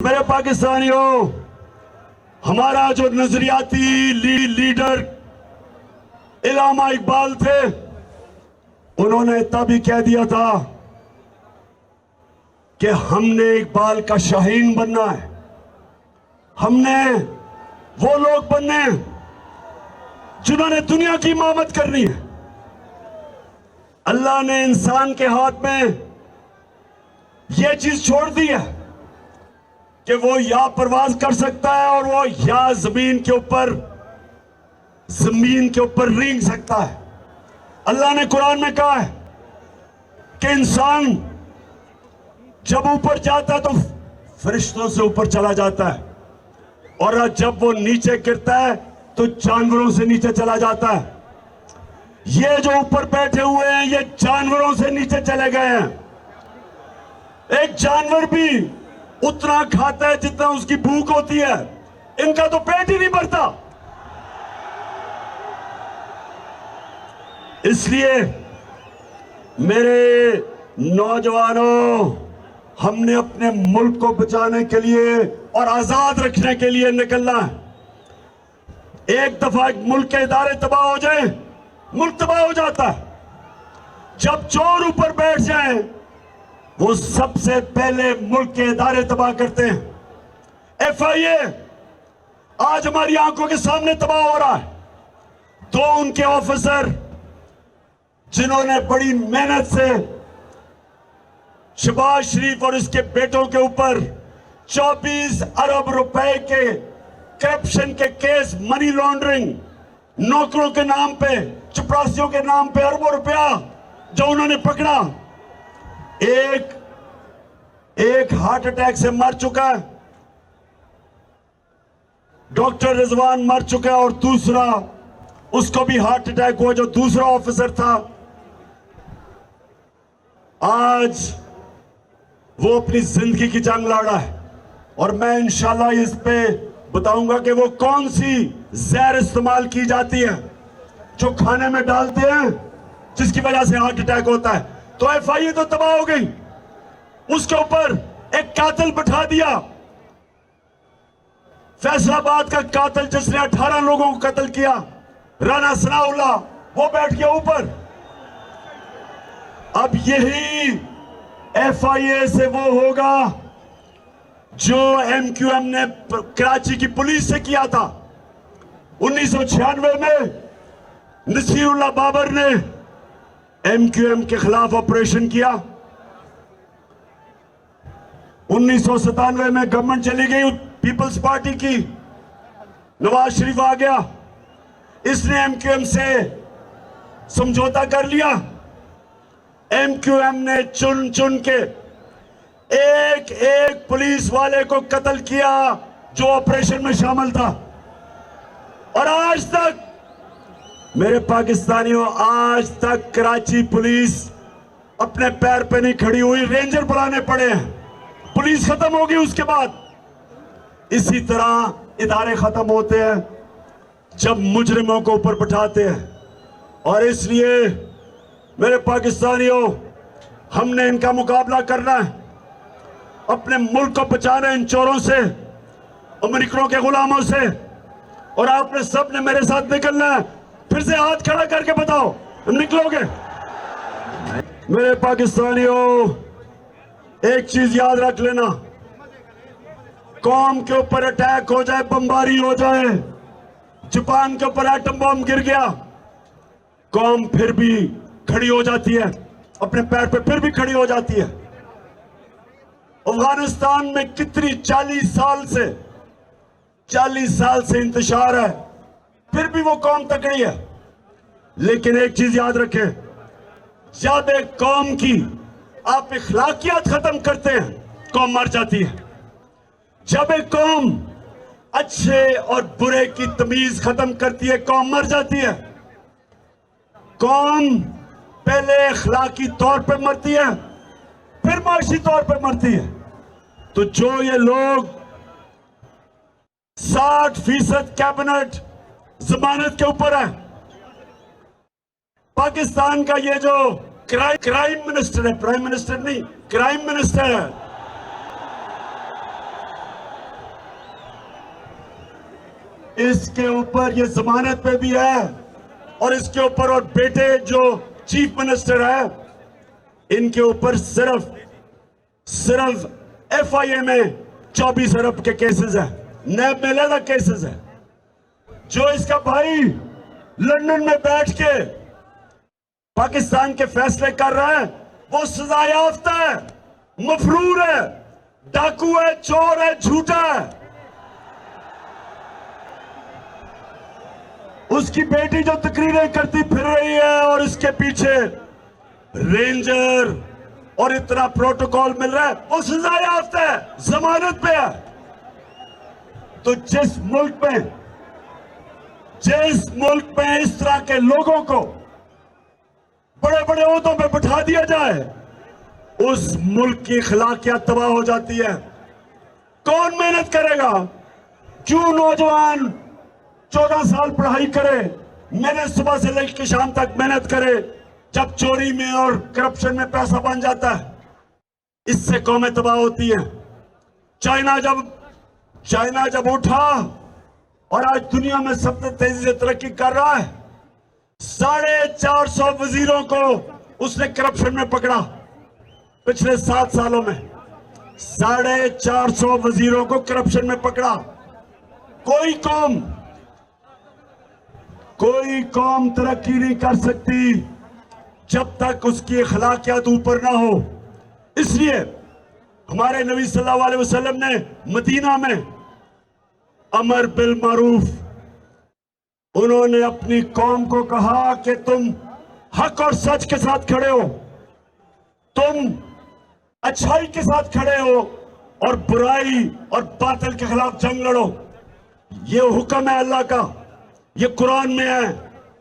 मेरे पाकिस्तानियों, हमारा जो नजरियाती लीडर इल्लामा इकबाल थे, उन्होंने तभी कह दिया था कि हमने इकबाल का शाहीन बनना है, हमने वो लोग बनने हैं जिन्होंने दुनिया की इमामत करनी है। अल्लाह ने इंसान के हाथ में यह चीज छोड़ दी है कि वो या परवाज कर सकता है और वो या जमीन के ऊपर रेंग सकता है। अल्लाह ने कुरान में कहा है कि इंसान जब ऊपर जाता है तो फरिश्तों से ऊपर चला जाता है, और जब वो नीचे गिरता है तो जानवरों से नीचे चला जाता है। ये जो ऊपर बैठे हुए हैं, ये जानवरों से नीचे चले गए हैं। एक जानवर भी उतना खाता है जितना उसकी भूख होती है, इनका तो पेट ही नहीं भरता। इसलिए मेरे नौजवानों, हमने अपने मुल्क को बचाने के लिए और आजाद रखने के लिए निकलना है। एक दफा मुल्क के इदारे तबाह हो जाए, मुल्क तबाह हो जाता है। जब चोर ऊपर बैठ जाए, वो सबसे पहले मुल्क के इदारे तबाह करते हैं। FIA आज हमारी आंखों के सामने तबाह हो रहा है। दो उनके ऑफिसर जिन्होंने बड़ी मेहनत से शहबाज शरीफ और इसके बेटों के ऊपर 24 अरब रुपए के करप्शन के केस, मनी लॉन्ड्रिंग, नौकरों के नाम पे, चपरासियों के नाम पे अरबों रुपया जो उन्होंने पकड़ा, एक हार्ट अटैक से मर चुका है, डॉक्टर रिजवान मर चुका है, और दूसरा उसको भी हार्ट अटैक हुआ जो दूसरा ऑफिसर था। आज वो अपनी जिंदगी की जंग लड़ रहा है, और मैं इंशाल्लाह इस पे बताऊंगा कि वो कौन सी जहर इस्तेमाल की जाती है जो खाने में डालते हैं जिसकी वजह से हार्ट अटैक होता है। तो FIA तो तबाह हो गई, उसके ऊपर एक कातिल बैठा दिया, फैसलाबाद का कातिल जिसने 18 लोगों को कत्ल किया, राना सनाउल्लाह, वो बैठ गया ऊपर। अब यही FIA से वो होगा जो MQM ने कराची की पुलिस से किया था। 1996 में नसीरुल्लाह बाबर ने MQM के खिलाफ ऑपरेशन किया। 1997 में गवर्नमेंट चली गई पीपल्स पार्टी की, नवाज शरीफ आ गया, इसने MQM से समझौता कर लिया। MQM ने चुन चुन के एक एक पुलिस वाले को कत्ल किया जो ऑपरेशन में शामिल था। और आज तक मेरे पाकिस्तानियों, आज तक कराची पुलिस अपने पैर पे नहीं खड़ी हुई, रेंजर बुलाने पड़े हैं। पुलिस खत्म होगी उसके बाद। इसी तरह इदारे खत्म होते हैं जब मुजरिमों को ऊपर बिठाते हैं। और इसलिए मेरे पाकिस्तानियों, हमने इनका मुकाबला करना है, अपने मुल्क को बचाना है इन चोरों से, अमेरिकनों के गुलामों से। और आपने सब ने मेरे साथ निकलना है। फिर से हाथ खड़ा करके बताओ, निकलोगे? मेरे पाकिस्तानियों, एक चीज याद रख लेना, कौम के ऊपर अटैक हो जाए, बमबारी हो जाए, जापान के ऊपर एटम बम गिर गया, कौम फिर भी खड़ी हो जाती है, अपने पैर पे फिर भी खड़ी हो जाती है। अफगानिस्तान में कितनी 40 साल से इंतशार है, फिर भी वो कौम तकड़ी है। लेकिन एक चीज याद रखें, जब एक कौम की आप इखलाकियात खत्म करते हैं, कौम मर जाती है। जब एक कौम अच्छे और बुरे की तमीज खत्म करती है, कौम मर जाती है। कौम पहले इखलाकी तौर पे मरती है, फिर माशी तौर पे मरती है। तो जो ये लोग 60% कैबिनेट जमानत के ऊपर है, पाकिस्तान का ये जो क्राइम मिनिस्टर है, प्राइम मिनिस्टर नहीं, क्राइम मिनिस्टर है, इसके ऊपर ये जमानत पे भी है और इसके ऊपर और बेटे जो चीफ मिनिस्टर है इनके ऊपर सिर्फ FIA में 24 अरब के केसेस है, नैब में अलग केसेस है। जो इसका भाई लंदन में बैठ के पाकिस्तान के फैसले कर रहा है वो सजा याफ्ता है, मफरूर है, डाकू है, चोर है, झूठा है। उसकी बेटी जो तकरीरें करती फिर रही है और इसके पीछे रेंजर और इतना प्रोटोकॉल मिल रहा है, वो सजा याफ्ता है, जमानत पे है। तो जिस मुल्क में इस तरह के लोगों को बड़े बड़े ओहदों पे बिठा दिया जाए, उस मुल्क की अखलाकियात तबाह हो जाती है। कौन मेहनत करेगा? क्यों नौजवान 14 साल पढ़ाई करे, मेहनत सुबह से लेकर शाम तक मेहनत करे, जब चोरी में और करप्शन में पैसा बन जाता है, इससे कौमें तबाह होती हैं। चाइना जब उठा और आज दुनिया में सबसे तेजी से तरक्की कर रहा है, 450 वजीरों को उसने करप्शन में पकड़ा। पिछले 7 सालों में 450 वजीरों को करप्शन में पकड़ा। कोई कौम तरक्की नहीं कर सकती जब तक उसकी अखलाकियात ऊपर ना हो। इसलिए हमारे नबी सल्लल्लाहु अलैहि वसल्लम ने मदीना में अमर बिल मारूफ, उन्होंने अपनी कौम को कहा कि तुम हक और सच के साथ खड़े हो, तुम अच्छाई के साथ खड़े हो और बुराई और बातिल के खिलाफ जंग लड़ो। ये हुक्म है अल्लाह का, ये कुरान में है,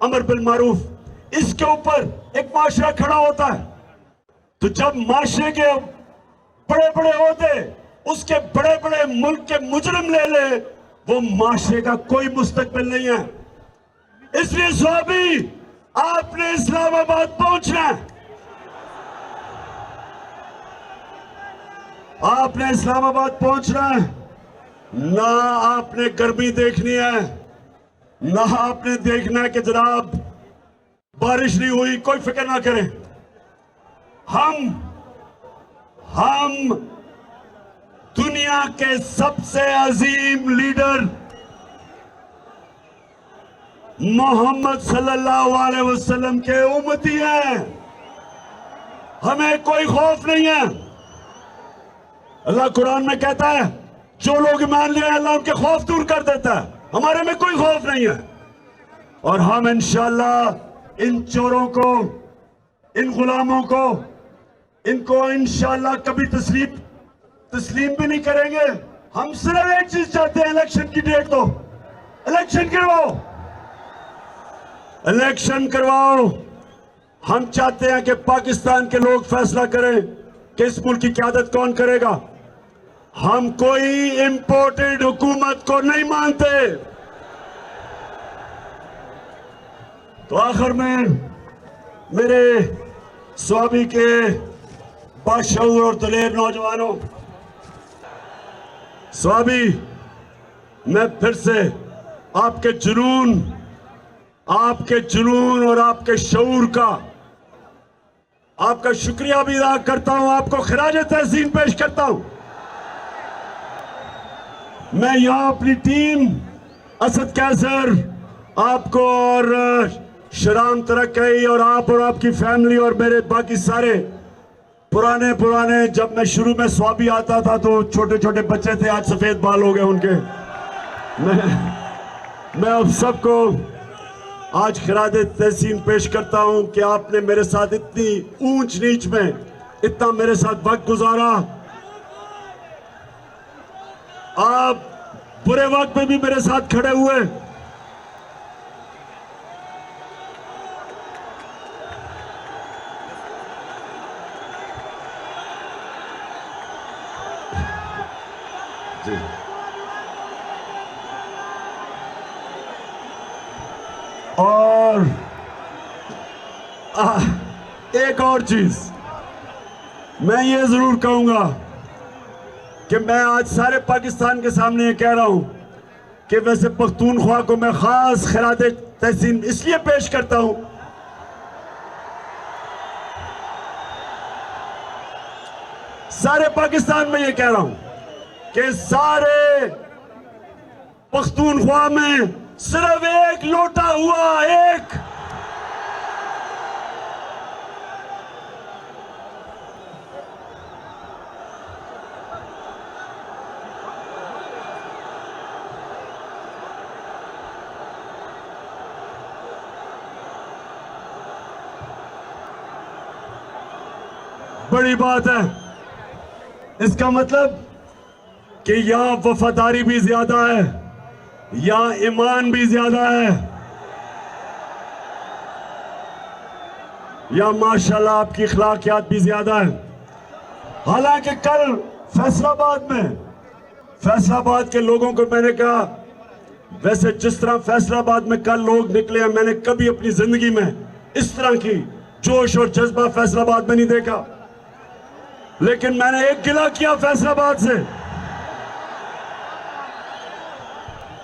अमर बिल मारूफ। इसके ऊपर एक माशरा खड़ा होता है। तो जब माशरे के बड़े बड़े ओहदे उसके बड़े बड़े मुल्क के मुजरिम ले ले, वो माशरे का कोई मुस्तकबिल नहीं है। इसलिए स्वाबी, आपने इस्लामाबाद पहुंचना है, आपने इस्लामाबाद पहुंचना है। ना आपने गर्मी देखनी है, ना आपने देखना है कि जनाब बारिश नहीं हुई, कोई फिक्र ना करें। हम दुनिया के सबसे अजीम लीडर मोहम्मद सल्लल्लाहु अलैहि वसल्लम के उम्मती हैं। हमें कोई खौफ नहीं है। अल्लाह कुरान में कहता है जो लोग ईमान ले अल्लाह उनके खौफ दूर कर देता है। हमारे में कोई खौफ नहीं है और हम इंशाअल्लाह इन चोरों को, इन गुलामों को, इनको इंशाअल्लाह कभी तस्लीम भी नहीं करेंगे। हम सिर्फ एक चीज चाहते हैं, इलेक्शन की डेट दो, इलेक्शन करवाओ, इलेक्शन करवाओ। हम चाहते हैं कि पाकिस्तान के लोग फैसला करें कि इस मुल्क की क़यादत कौन करेगा। हम कोई इंपोर्टेड हुकूमत को नहीं मानते। तो आखिर में मेरे स्वाबी के बाशऊर और दलेर नौजवानों, स्वाबी, मैं फिर से आपके जुनून और आपके शऊर का आपका शुक्रिया भी अदा करता हूं, आपको खिराज तहसीन पेश करता हूं। मैं यहां अपनी टीम असद कैसर, आपको और शराम तरक्की और आप और आपकी फैमिली और मेरे बाकी सारे पुराने जब मैं शुरू में स्वाबी आता था तो छोटे छोटे बच्चे थे, आज सफेद बाल हो गए उनके। मैं अब सबको आज खिराज तहसीन पेश करता हूं कि आपने मेरे साथ इतनी ऊंच नीच में इतना मेरे साथ वक्त गुजारा। आप बुरे वक्त में भी मेरे साथ खड़े हुए। और एक और चीज मैं ये जरूर कहूंगा कि मैं आज सारे पाकिस्तान के सामने ये कह रहा हूं कि वैसे पख्तूनख्वा को मैं खास खिरात तहसीन इसलिए पेश करता हूं, सारे पाकिस्तान में ये कह रहा हूं कि सारे पख्तूनख्वा में सिर्फ एक लोटा हुआ, एक बड़ी बात है। इसका मतलब कि यहां वफादारी भी ज्यादा है, यहां ईमान भी ज्यादा है, या माशाल्लाह आपकी अखलाकियात भी ज्यादा है। हालांकि कल फैसलाबाद के लोगों को मैंने कहा, वैसे जिस तरह फैसलाबाद में कल लोग निकले हैं, मैंने कभी अपनी जिंदगी में इस तरह की जोश और जज्बा फैसलाबाद में नहीं देखा। लेकिन मैंने एक गिला किया फैसलाबाद से,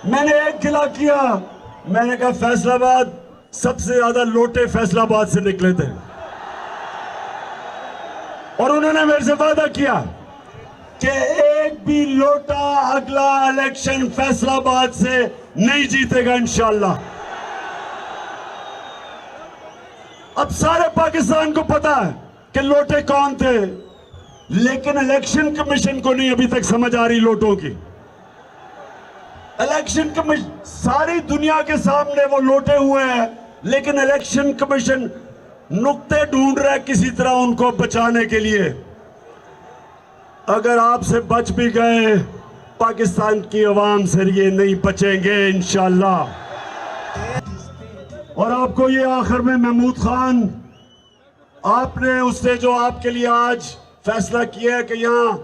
मैंने कहा फैसलाबाद सबसे ज्यादा लोटे फैसलाबाद से निकले थे, और उन्होंने मेरे से वादा किया कि एक भी लोटा अगला इलेक्शन फैसलाबाद से नहीं जीतेगा इंशाल्लाह। अब सारे पाकिस्तान को पता है कि लोटे कौन थे, लेकिन इलेक्शन कमीशन को नहीं अभी तक समझ आ रही लोटों की। इलेक्शन कमीशन सारी दुनिया के सामने वो लोटे हुए हैं, लेकिन इलेक्शन कमीशन नुक्ते ढूंढ रहा है किसी तरह उनको बचाने के लिए। अगर आपसे बच भी गए, पाकिस्तान की आवाम से ये नहीं बचेंगे इंशाल्लाह। और आपको ये आखिर में महमूद खान, आपने उसने जो आपके लिए आज फैसला किया है कि यहाँ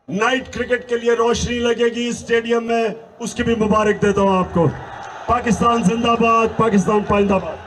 नाइट क्रिकेट के लिए रोशनी लगेगी इस स्टेडियम में, उसकी भी मुबारक देता हूँ आपको। पाकिस्तान जिंदाबाद, पाकिस्तान पाइंदाबाद।